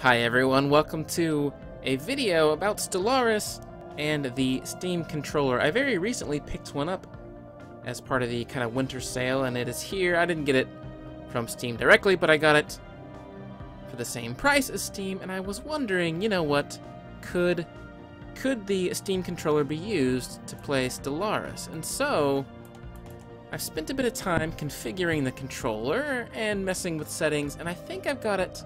Hi everyone, welcome to a video about Stellaris and the Steam controller. I very recently picked one up as part of the kind of winter sale, and it is here. I didn't get it from Steam directly, but I got it for the same price as Steam, and I was wondering, you know what, could the Steam controller be used to play Stellaris? And so I've spent a bit of time configuring the controller and messing with settings, and I think I've got it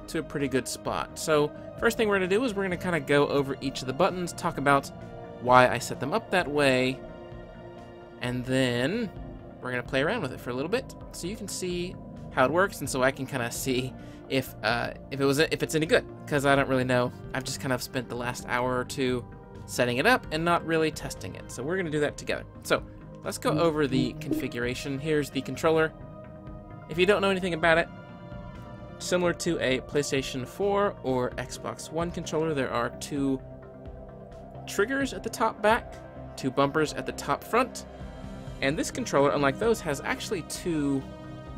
to a pretty good spot. So first thing we're going to do is we're going to kind of go over each of the buttons, talk about why I set them up that way, and then we're going to play around with it for a little bit so you can see how it works, and so I can kind of see if it's any good, because I don't really know. I've just kind of spent the last hour or two setting it up and not really testing it, so we're going to do that together. So let's go over the configuration. Here's the controller. If you don't know anything about it, similar to a PlayStation 4 or Xbox One controller, there are two triggers at the top back, two bumpers at the top front, and this controller, unlike those, has actually two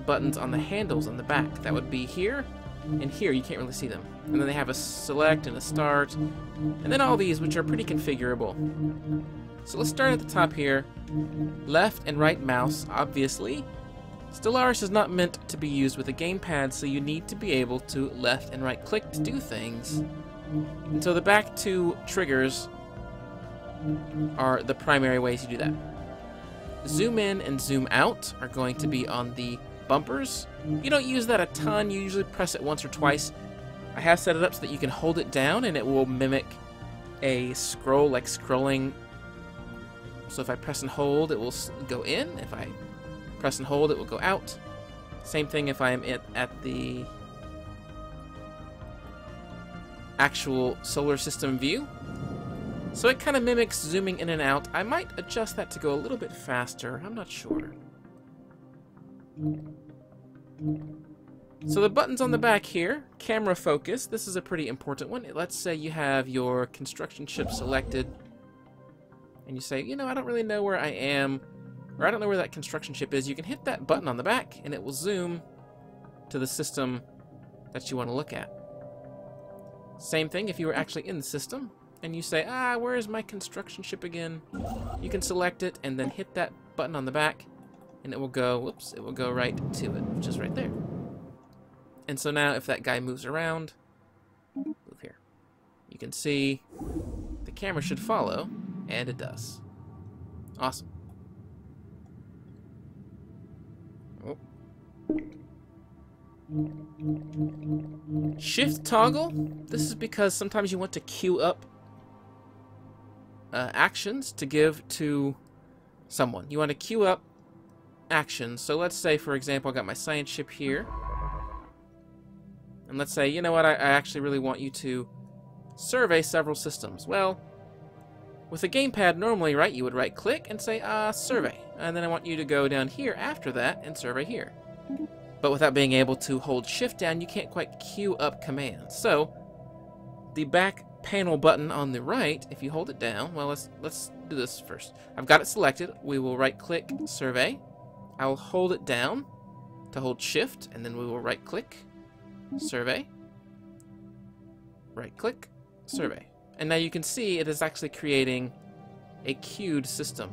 buttons on the handles on the back. That would be here and here. You can't really see them. And then they have a select and a start, and then all these, which are pretty configurable. So let's start at the top here. Left and right mouse, obviously. Stellaris is not meant to be used with a gamepad, so you need to be able to left and right click to do things. And so the back two triggers are the primary ways you do that. Zoom in and zoom out are going to be on the bumpers. You don't use that a ton, you usually press it once or twice. I have set it up so that you can hold it down and it will mimic a scroll, like scrolling. So if I press and hold, it will go in. If I press and hold, it will go out. Same thing if I am at the actual solar system view. So it kind of mimics zooming in and out. I might adjust that to go a little bit faster. I'm not sure. So the buttons on the back here, camera focus, this is a pretty important one. Let's say you have your construction ship selected, and you say, you know, I don't really know where I am, or I don't know where that construction ship is. You can hit that button on the back and it will zoom to the system that you want to look at. Same thing if you were actually in the system and you say, where is my construction ship again? You can select it and then hit that button on the back and it will go, whoops, it will go right to it, which is right there. And so now if that guy moves around, move here, you can see the camera should follow, and it does. Awesome. Shift toggle. This is because sometimes you want to queue up actions to give to someone. You want to queue up actions. So let's say, for example, I got my science ship here. And let's say, you know what, I actually really want you to survey several systems. Well, with a gamepad, normally, right, you would right-click and say, survey. And then I want you to go down here after that and survey here. But without being able to hold shift down, you can't quite queue up commands. So the back panel button on the right, if you hold it down, well, let's do this first. I've got it selected. We will right-click survey. I will hold it down to hold shift, and then we will right-click survey. Right-click survey. And now you can see it is actually creating a queued system.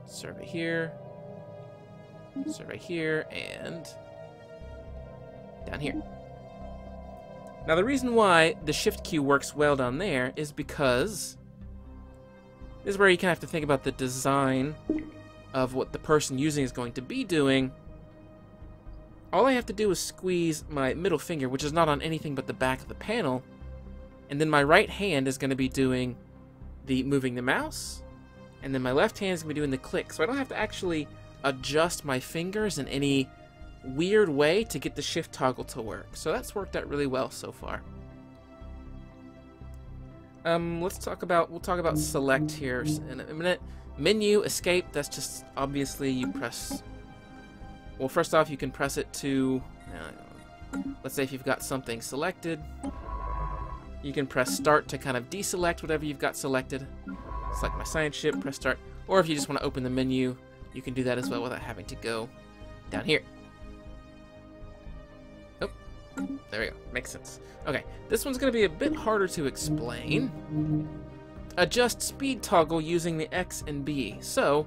Survey here, and down here. Now the reason why the shift queue works well down there is because this is where you kind of have to think about the design of what the person using is going to be doing. All I have to do is squeeze my middle finger, which is not on anything but the back of the panel, and then my right hand is going to be doing the moving the mouse, and then my left hand is going to be doing the click. So I don't have to actually adjust my fingers in any weird way to get the shift toggle to work. So that's worked out really well so far. We'll talk about select here in a minute. Menu, escape, that's just obviously you press. Well, first off, you can press it to, let's say if you've got something selected, you can press start to kind of deselect whatever you've got selected. Select my science ship, press start. Or if you just want to open the menu, you can do that as well without having to go down here. There we go. Makes sense. Okay, this one's going to be a bit harder to explain. Adjust speed toggle using the X and B. So,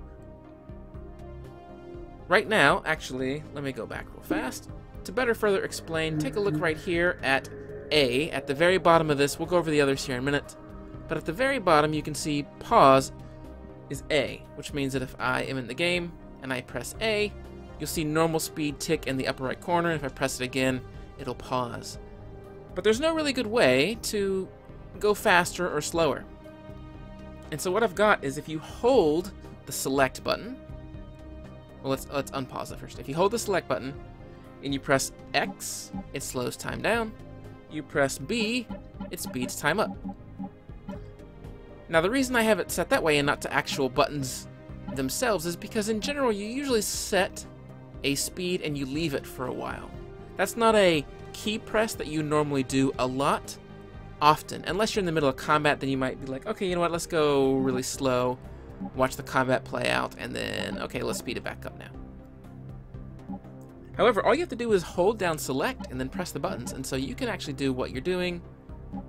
right now, actually, let me go back real fast. To better further explain, take a look right here at A. At the very bottom of this, we'll go over the others here in a minute. But at the very bottom, you can see pause is A, which means that if I am in the game and I press A, you'll see normal speed tick in the upper right corner. If I press it again, it'll pause. But there's no really good way to go faster or slower. And so what I've got is if you hold the select button, well, let's unpause it first. If you hold the select button and you press X, it slows time down. You press B, it speeds time up. Now the reason I have it set that way and not to actual buttons themselves is because in general you usually set a speed and you leave it for a while. That's not a key press that you normally do a lot, often. Unless you're in the middle of combat, then you might be like, okay, you know what, let's go really slow, watch the combat play out, and then, okay, let's speed it back up now. However, all you have to do is hold down select and then press the buttons, and so you can actually do what you're doing,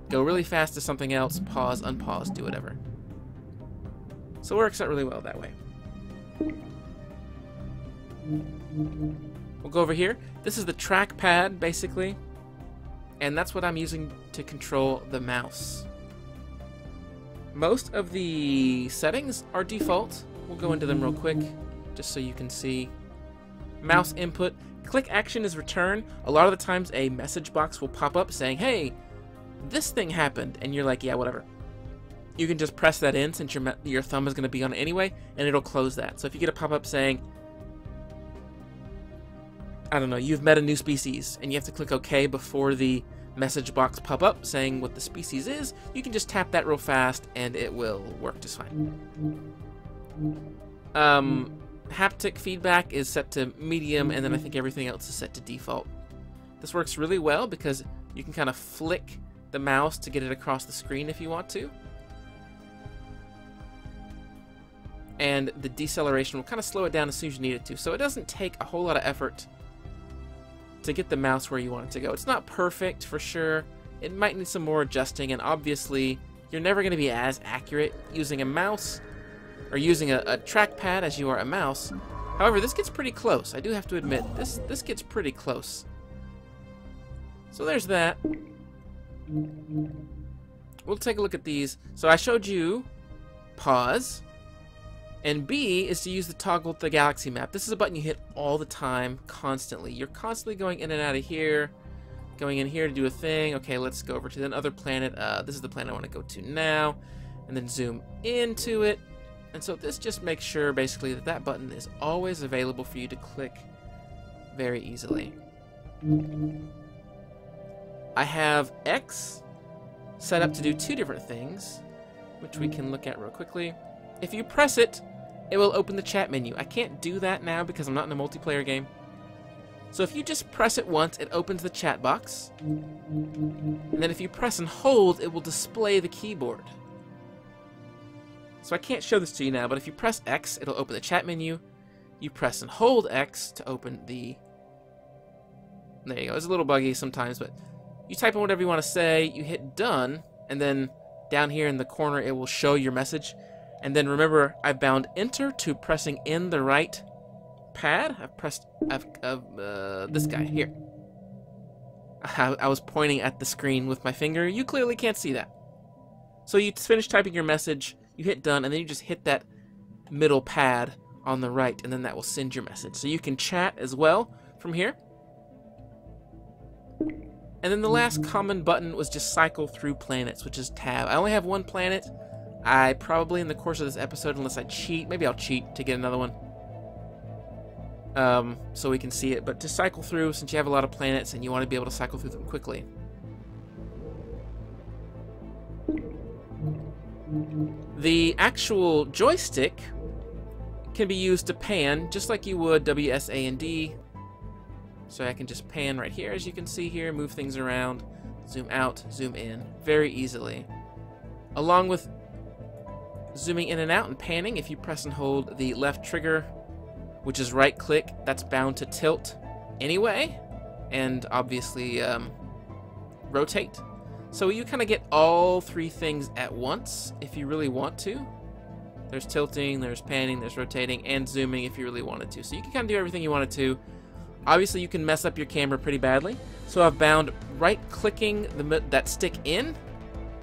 go really fast to something else, pause, unpause, do whatever. So it works out really well that way. We'll go over here. This is the trackpad, basically, and that's what I'm using to control the mouse. Most of the settings are default. We'll go into them real quick, just so you can see. Mouse input. Click action is return. A lot of the times a message box will pop up saying, hey, this thing happened, and you're like, yeah, whatever. You can just press that in since your thumb is going to be on it anyway, and it'll close that. So if you get a pop-up saying, I don't know, you've met a new species, and you have to click OK before the message box pop up saying what the species is, you can just tap that real fast, and it will work just fine. Haptic feedback is set to medium, and then I think everything else is set to default. This works really well because you can kind of flick the mouse to get it across the screen if you want to. And the deceleration will kind of slow it down as soon as you need it to. So it doesn't take a whole lot of effort to get the mouse where you want it to go. It's not perfect for sure. It might need some more adjusting, and obviously you're never going to be as accurate using a mouse or using a trackpad as you are a mouse. However, this gets pretty close. I do have to admit, this gets pretty close. So there's that. We'll take a look at these. So I showed you pause, and B is to use the toggle with the galaxy map. This is a button you hit all the time, constantly. You're constantly going in and out of here, going in here to do a thing. Okay, let's go over to another planet. This is the planet I want to go to now, and then zoom into it. And so this just makes sure, basically, that that button is always available for you to click very easily. I have X set up to do two different things, which we can look at real quickly. If you press it, it will open the chat menu. I can't do that now because I'm not in a multiplayer game. So if you just press it once, it opens the chat box. And then if you press and hold, it will display the keyboard. So I can't show this to you now, but if you press X, it'll open the chat menu. You press and hold X to open the... There you go. It's a little buggy sometimes, but you type in whatever you want to say, you hit done, and then down here in the corner it will show your message. And then remember, I bound enter to pressing in the right pad. I've pressed this guy here. I was pointing at the screen with my finger. You clearly can't see that. So you finish typing your message, you hit done, and then you just hit that middle pad on the right, and then that will send your message. So you can chat as well from here. And then the last common button was just cycle through planets, which is tab. I only have one planet. I probably, in the course of this episode, unless I cheat, maybe I'll cheat to get another one. So we can see it. But to cycle through, since you have a lot of planets and you want to be able to cycle through them quickly. The actual joystick can be used to pan, just like you would WSA and D. So I can just pan right here, as you can see here, move things around, zoom out, zoom in, very easily. Along with zooming in and out and panning, if you press and hold the left trigger, which is right click, that's bound to tilt anyway. And obviously, rotate. So you kind of get all three things at once if you really want to. There's tilting, there's panning, there's rotating, and zooming if you really wanted to. So you can kind of do everything you wanted to. Obviously, you can mess up your camera pretty badly. So I've bound right-clicking that stick in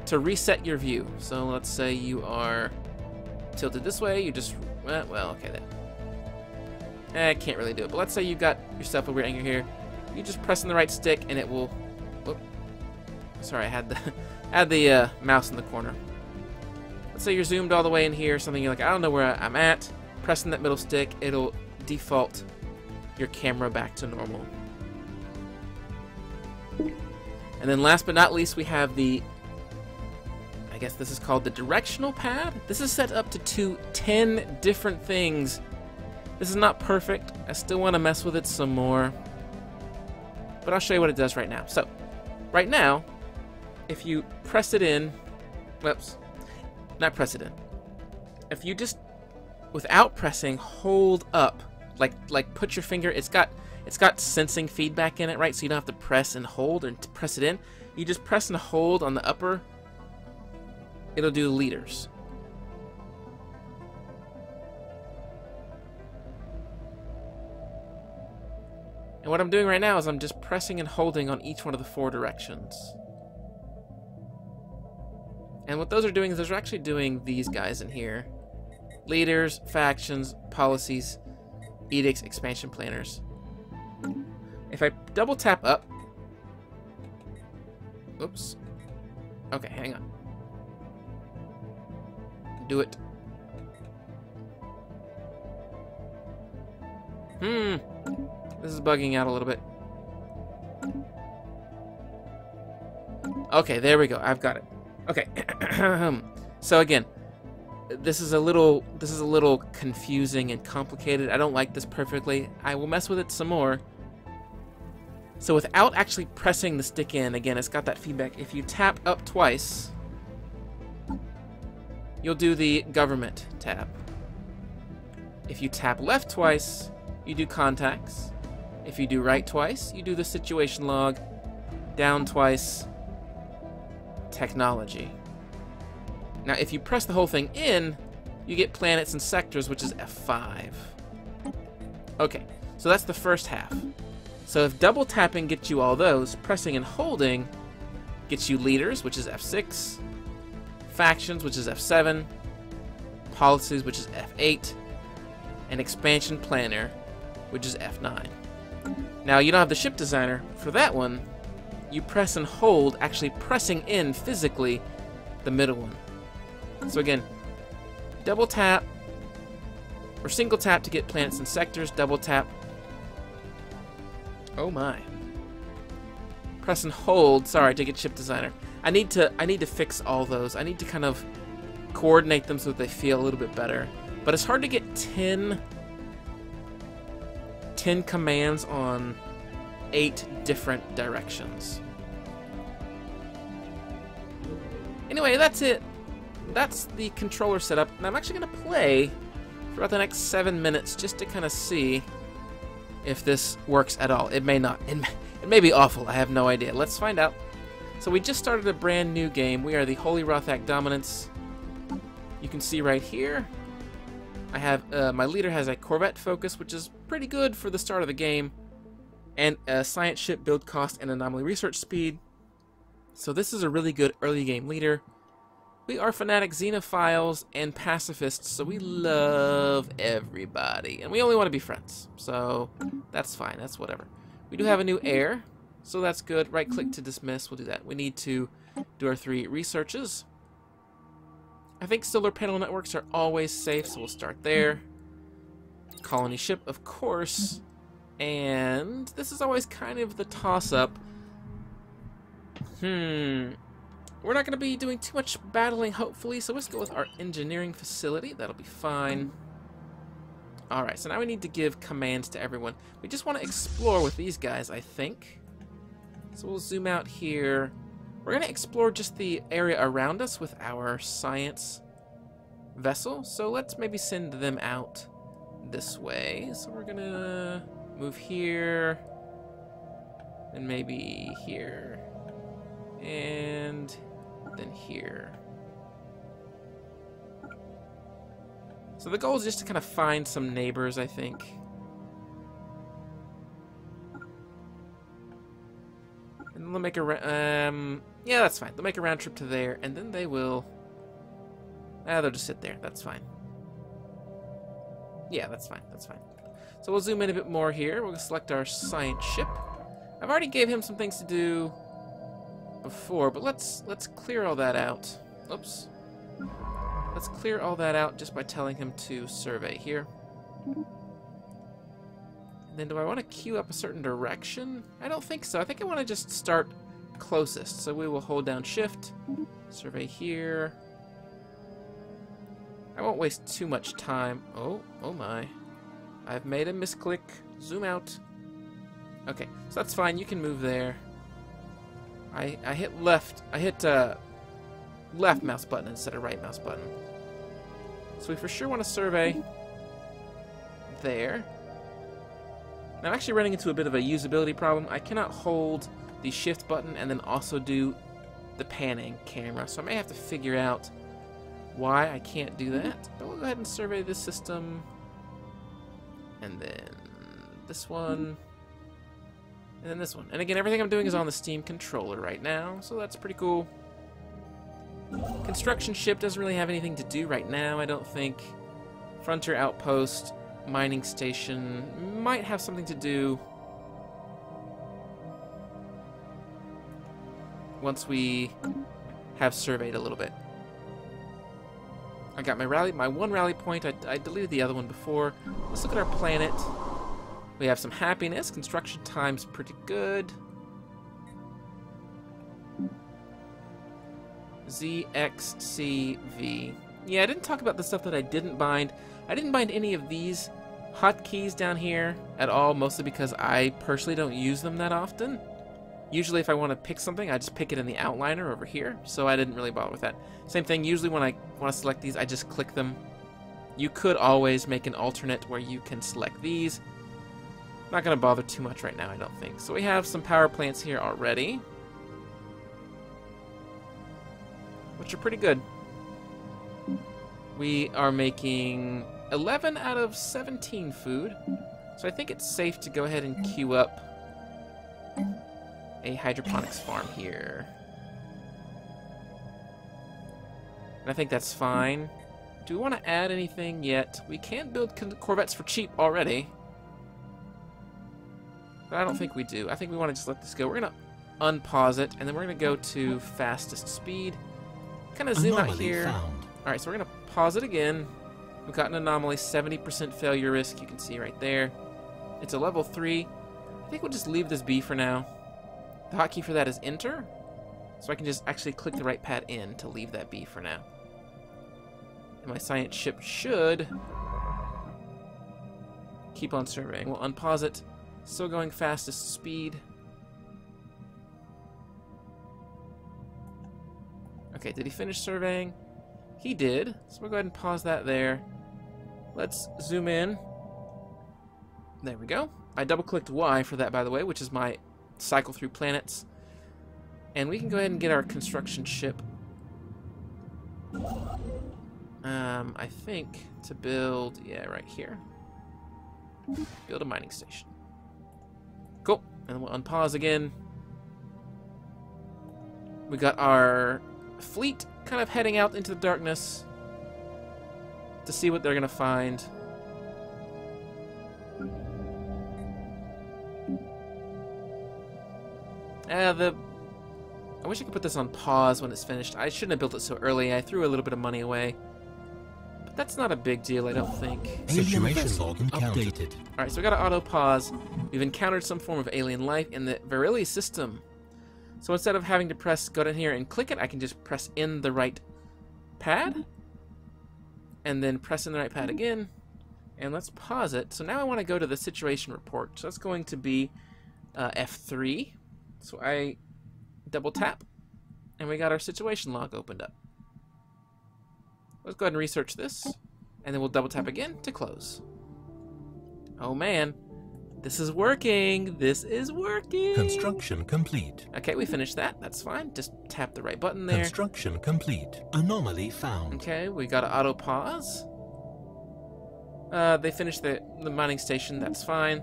to reset your view. So let's say you are tilted this way. You just, well, okay then. I can't really do it, but let's say you've got yourself a weird angle here. You just press on the right stick, and it will. Whoop. Sorry, I had the mouse in the corner. Let's say you're zoomed all the way in here, something you're like, I don't know where I'm at. Pressing that middle stick, it'll default your camera back to normal. And then last but not least, we have the, I guess this is called the Directional Pad. This is set up to 10 different things. This is not perfect. I still want to mess with it some more. But I'll show you what it does right now. So, right now, if you press it in, whoops, not press it in. If you just, without pressing, hold up, like put your finger, it's got sensing feedback in it, right? So you don't have to press and hold and press it in. You just press and hold on the upper. It'll do liters. And what I'm doing right now is I'm just pressing and holding on each one of the 4 directions. And what those are doing is those are actually doing these guys in here. Leaders, factions, policies, edicts, expansion planners. If I double tap up... Oops. Okay, hang on. Do it. This is bugging out a little bit. Okay, there we go. I've got it. Okay. So again, this is a little confusing and complicated. I don't like this perfectly. I will mess with it some more. So without actually pressing the stick in, again, it's got that feedback. If you tap up twice, you'll do the government tab. If you tap left twice, you do contacts. If you do right twice, you do the situation log. Down twice, technology. Now, if you press the whole thing in, you get planets and sectors, which is F5. Okay, so that's the first half. So if double tapping gets you all those, pressing and holding gets you leaders, which is F6, factions, which is F7, policies, which is F8, and expansion planner, which is F9. Now, you don't have the ship designer. For that one, you press and hold, actually pressing in physically the middle one. So again, double tap, or single tap to get planets and sectors, double tap. Oh my. Press and hold, sorry, to get ship designer. I need to fix all those. I need to kind of coordinate them so that they feel a little bit better. But it's hard to get 10 commands on 8 different directions. Anyway, that's it. That's the controller setup, and I'm actually going to play for about the next 7 minutes just to kind of see if this works at all. It may not. It may be awful. I have no idea. Let's find out. So we just started a brand new game. We are the Holy Rothak Dominance. You can see right here, I have my leader has a Corvette focus, which is pretty good for the start of the game, and a science ship build cost and anomaly research speed. So this is a really good early game leader. We are fanatic xenophiles and pacifists, so we love everybody, and we only want to be friends, so that's fine, that's whatever. We do have a new heir, so that's good. Right click to dismiss, we'll do that. We need to do our 3 researches. I think solar panel networks are always safe, so we'll start there. Colony ship, of course, and this is always kind of the toss-up. We're not going to be doing too much battling, hopefully, so let's go with our engineering facility. That'll be fine. Alright, so now we need to give commands to everyone. We just want to explore with these guys, I think. So we'll zoom out here. We're going to explore just the area around us with our science vessel. So let's maybe send them out this way. So we're going to move here. And maybe here. then here. So the goal is just to kind of find some neighbors, I think. And they'll make a yeah, that's fine. They'll make a round trip to there, and then they will. They'll just sit there. That's fine. Yeah, that's fine. That's fine. So we'll zoom in a bit more here. We'll select our science ship. I've already gave him some things to do before, but let's clear all that out. Oops. Let's clear all that out just by telling him to survey here. And then do I want to queue up a certain direction? I don't think so. I think I want to just start closest. So we will hold down shift, survey here. I won't waste too much time. Oh my. I've made a misclick. Zoom out. Okay, so that's fine. You can move there. I hit left. I hit left mouse button instead of right mouse button. So we for sure want to survey there. Now I'm actually running into a bit of a usability problem. I cannot hold the shift button and then also do the panning camera. So I may have to figure out why I can't do that. But we'll go ahead and survey this system. And then this one. And then this one. And again, everything I'm doing is on the Steam controller right now, so that's pretty cool. Construction ship doesn't really have anything to do right now, I don't think. Frontier outpost, mining station might have something to do once we have surveyed a little bit. I got my one rally point. I deleted the other one before. Let's look at our planet. We have some happiness. Construction time's pretty good. ZXCV. Yeah, I didn't talk about the stuff that I didn't bind. I didn't bind any of these hotkeys down here at all, mostly because I personally don't use them that often. Usually if I want to pick something, I just pick it in the outliner over here, so I didn't really bother with that. Same thing, usually when I want to select these, I just click them. You could always make an alternate where you can select these. Not going to bother too much right now, I don't think. So we have some power plants here already, which are pretty good. We are making 11 out of 17 food, so I think it's safe to go ahead and queue up a hydroponics farm here. And I think that's fine. Do we want to add anything yet? We can't build Corvettes for cheap already. But I don't think we do. I think we want to just let this go. We're going to unpause it, and then we're going to go to fastest speed. Kind of zoom out here. Alright, so we're going to pause it again. We've got an anomaly, 70% failure risk. You can see right there. It's a level 3. I think we'll just leave this be for now. The hotkey for that is enter. So I can just actually click the right pad in to leave that be for now. And my science ship should keep on surveying. We'll unpause it. Still going fastest speed. Okay, did he finish surveying? He did. So we'll go ahead and pause that there. Let's zoom in. There we go. I double-clicked Y for that, by the way, which is my cycle through planets. And we can go ahead and get our construction ship. I think to build, yeah, right here. Build a mining station. Cool. And we'll unpause again. We got our fleet kind of heading out into the darkness to see what they're gonna find. I wish I could put this on pause when it's finished. I shouldn't have built it so early. I threw a little bit of money away. But that's not a big deal, I don't think. Situation log updated. Alright, so we got to auto pause. We've encountered some form of alien life in the Verili system. So instead of having to go down here and click it, I can just press in the right pad. And then press in the right pad again. And let's pause it. So now I want to go to the situation report. So that's going to be F3. So I double tap, and we got our situation log opened up. Let's go ahead and research this, and then we'll double tap again to close. Oh man, This is working. This is working. Construction complete. Okay, we finished that. That's fine. Just tap the right button there. Construction complete. Anomaly found. Okay, we got to auto pause. They finished the mining station. That's fine.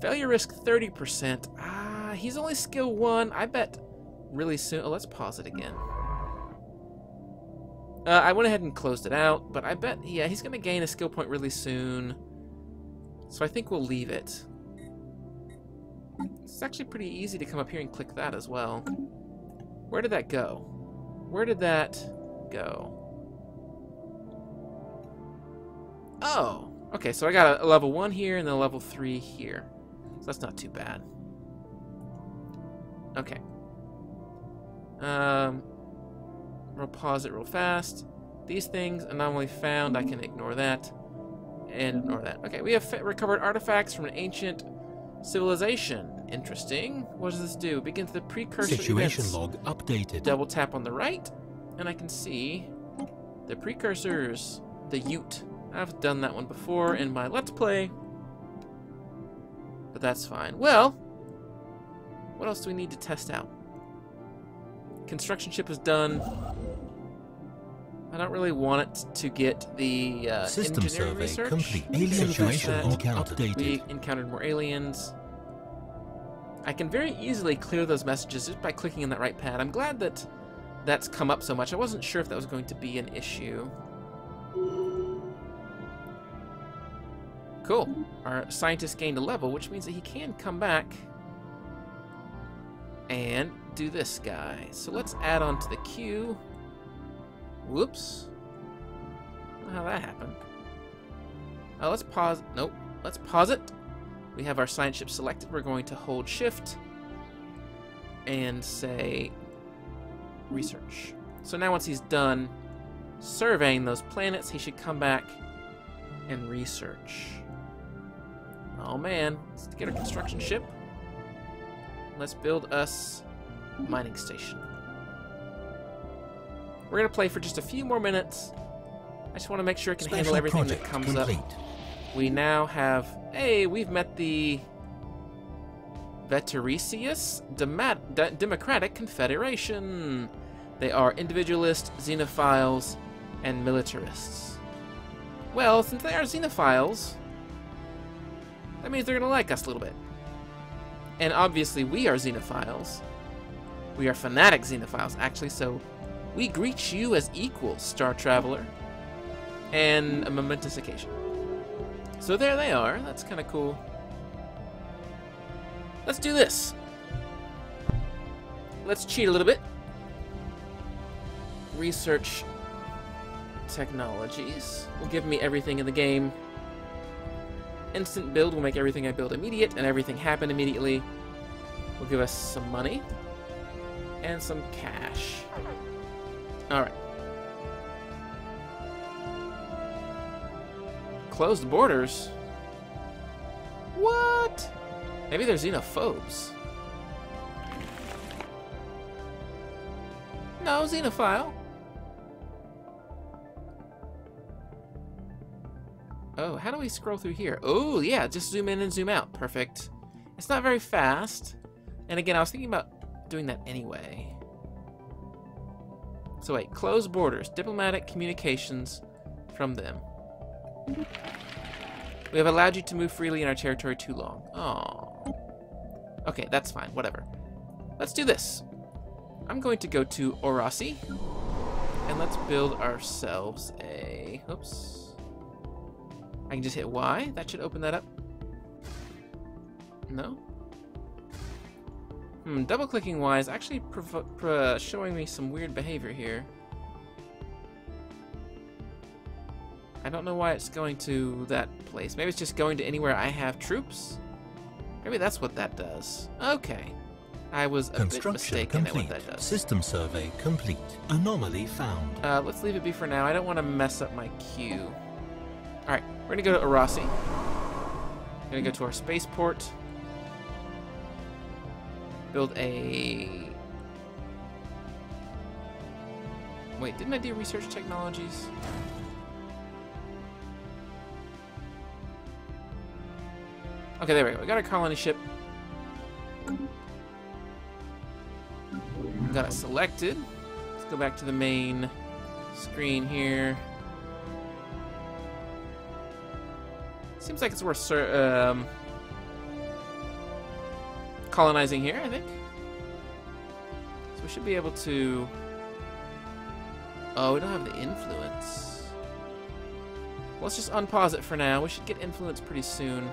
Failure risk 30%. Ah, he's only skill 1. I bet really soon. Oh, let's pause it again. I went ahead and closed it out, but I bet, yeah, he's going to gain a skill point really soon. So I think we'll leave it. It's actually pretty easy to come up here and click that as well. Where did that go? Where did that go? Oh, okay, so I got a level 1 here and then a level 3 here. So that's not too bad. Okay. We'll pause it real fast. These things, anomaly found, I can ignore that. And ignore that. Okay, we have recovered artifacts from an ancient civilization. Interesting. What does this do? Begins the precursor Situation events. log updated. Double tap on the right, and I can see the precursors. The Ute. I've done that one before in my Let's Play. But that's fine. Well, what else do we need to test out? Construction ship is done. I don't really want it to get the System engineering survey research. complete. Alien situation log updated. We encountered more aliens. I can very easily clear those messages just by clicking on that right pad. I'm glad that that's come up so much. I wasn't sure if that was going to be an issue. Cool. Our scientist gained a level, which means that he can come back and do this guy. So let's add on to the queue. Whoops. I don't know how that happened. Let's pause. Nope. Let's pause it. We have our science ship selected. We're going to hold shift and say research. So now once he's done surveying those planets, he should come back and research. Oh man, let's get our construction ship. Let's build us a mining station. We're gonna play for just a few more minutes. I just want to make sure I can handle everything that comes up. We now have, hey, we've met the Vetericius Democratic Confederation. They are individualists, xenophiles, and militarists. Well, since they are xenophiles, that means they're gonna like us a little bit. And obviously we are xenophiles. We are fanatic xenophiles, actually, so we greet you as equals, Star Traveler, and a momentous occasion. So there they are. That's kind of cool. Let's do this. Let's cheat a little bit. Research technologies will give me everything in the game. Instant build will make everything I build immediate, and everything happen immediately. Will give us some money and some cash. Alright. Closed borders? What? Maybe they're xenophobes. No, xenophile. Oh, how do we scroll through here? Oh, yeah, just zoom in and zoom out. Perfect. It's not very fast. And again, I was thinking about doing that anyway. So wait, closed borders, diplomatic communications from them. We have allowed you to move freely in our territory too long. Oh. Okay, that's fine, whatever. Let's do this. I'm going to go to Orasi, and let's build ourselves a... Oops. I can just hit Y. That should open that up. No? Double-clicking Y is actually showing me some weird behavior here. I don't know why it's going to that place. Maybe it's just going to anywhere I have troops? Maybe that's what that does. Okay. I was a bit mistaken at what that does. System survey complete. Anomaly found. Let's leave it be for now. I don't want to mess up my queue. Alright, we're going to go to Orasi. We're going to go to our spaceport. Build a... Wait, didn't I do research technologies? Okay, there we go. We got our colony ship. We got it selected. Let's go back to the main screen here. Seems like it's worth colonizing here, I think. So we should be able to... Oh, we don't have the influence. Well, let's just unpause it for now. We should get influence pretty soon.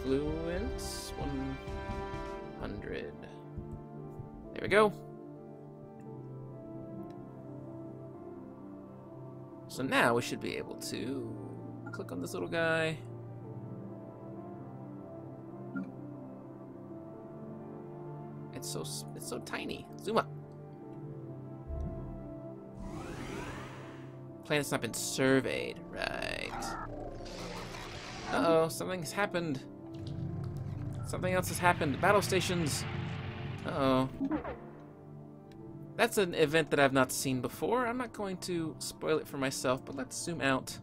Influence 100. There we go. So now we should be able to click on this little guy. It's so tiny. Zoom up. Planet's not been surveyed, right? Uh-oh, something's happened. Something else has happened. Battle stations. Uh-oh. That's an event that I've not seen before. I'm not going to spoil it for myself, but let's zoom out.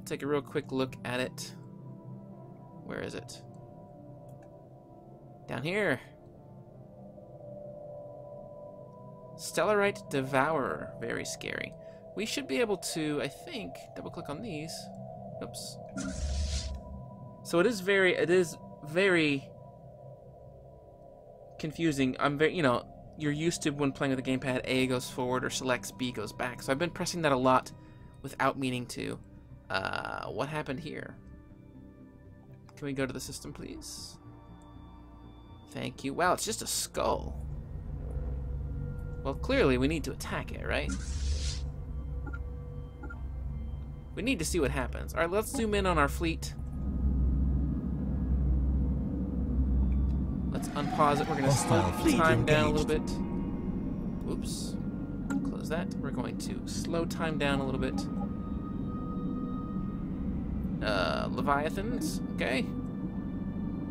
Take a real quick look at it. Where is it? Down here. Stellarite Devourer. Very scary. We should be able to, I think, double click on these. Oops. So it is very confusing. You're used to when playing with the gamepad, A goes forward or selects, B goes back. So I've been pressing that a lot without meaning to. What happened here? Can we go to the system, please? Thank you. Wow, it's just a skull. Well, clearly we need to attack it, right? We need to see what happens. All right, let's zoom in on our fleet. Let's unpause it. We're going to slow time down a little bit. Oops. Close that. We're going to slow time down a little bit. Leviathans. Okay.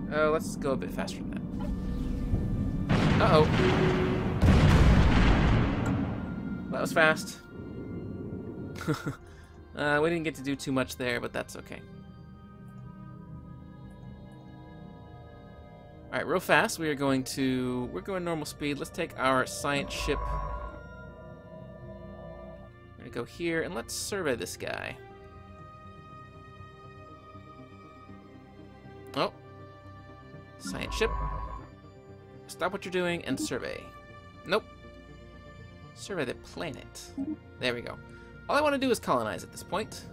Let's go a bit faster than that. Uh-oh. That was fast. We didn't get to do too much there, but that's okay. Alright, real fast, we're going normal speed. Let's take our science ship. We're gonna go here, and let's survey this guy. Oh. Science ship. Stop what you're doing and survey. Nope. Survey the planet. There we go. All I want to do is colonize at this point.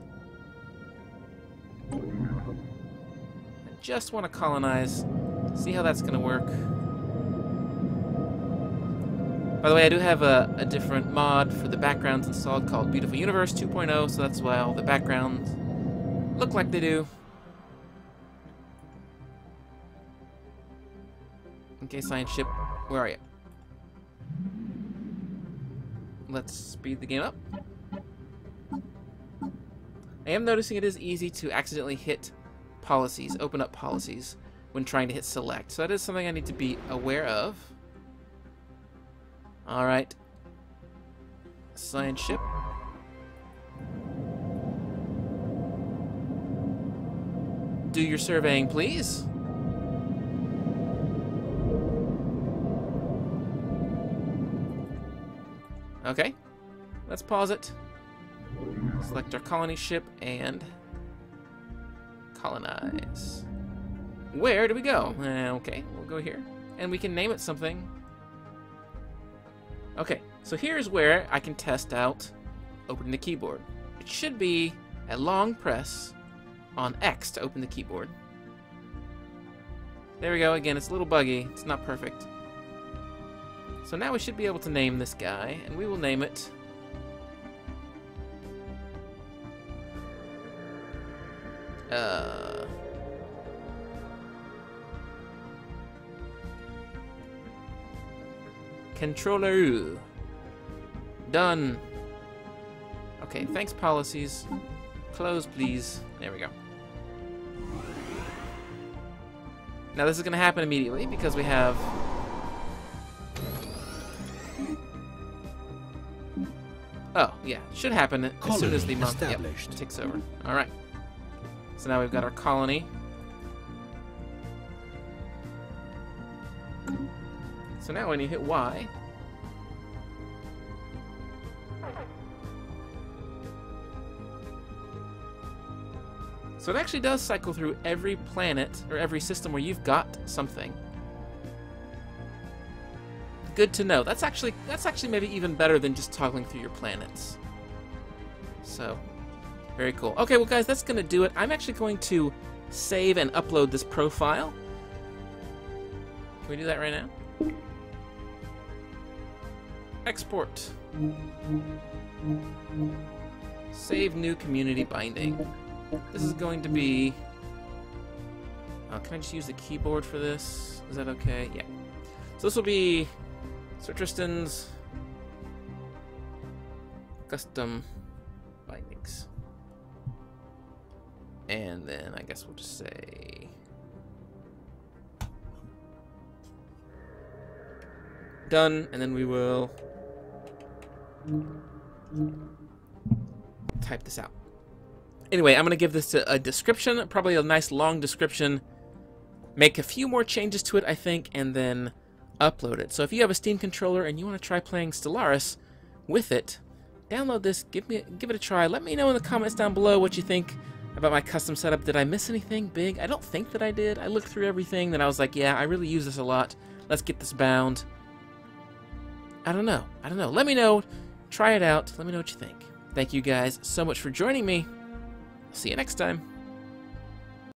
I just want to colonize. See how that's going to work. By the way, I do have a different mod for the backgrounds installed called Beautiful Universe 2.0, so that's why all the backgrounds look like they do. Okay, science ship, where are you? Let's speed the game up. I am noticing it is easy to accidentally hit policies, open up policies, when trying to hit select. So that is something I need to be aware of. Alright. Science ship. Do your surveying, please. Okay. Let's pause it. Select our colony ship and colonize. Where do we go? Okay, we'll go here. And we can name it something. Okay, so here's where I can test out opening the keyboard. It should be a long press on X to open the keyboard. There we go. Again, it's a little buggy. It's not perfect. So now we should be able to name this guy, and we will name it... Controller. Done. Okay, thanks policies. Close, please. There we go. Now this is going to happen immediately because we have... Oh, yeah. Should happen as soon as the month takes over. Alright. So now we've got our colony. So now when you hit Y, so it actually does cycle through every planet or every system where you've got something. Good to know. That's actually maybe even better than just toggling through your planets. So, very cool. Okay, well guys, that's gonna do it. I'm actually going to save and upload this profile. Can we do that right now? Export. Save new community binding. This is going to be... can I just use the keyboard for this? Is that okay? Yeah. So this will be Sir Tristan's custom bindings. And then I guess we'll just say... done, and then we will type this out. Anyway, I'm going to give this a description, probably a nice long description, make a few more changes to it, I think, and then upload it. So if you have a Steam controller and you want to try playing Stellaris with it, download this, give it a try. Let me know in the comments down below what you think about my custom setup. Did I miss anything big? I don't think that I did. I looked through everything, then I was like, yeah, I really use this a lot. Let's get this bound. I don't know. Let me know. Try it out. Let me know what you think. Thank you guys so much for joining me. See you next time.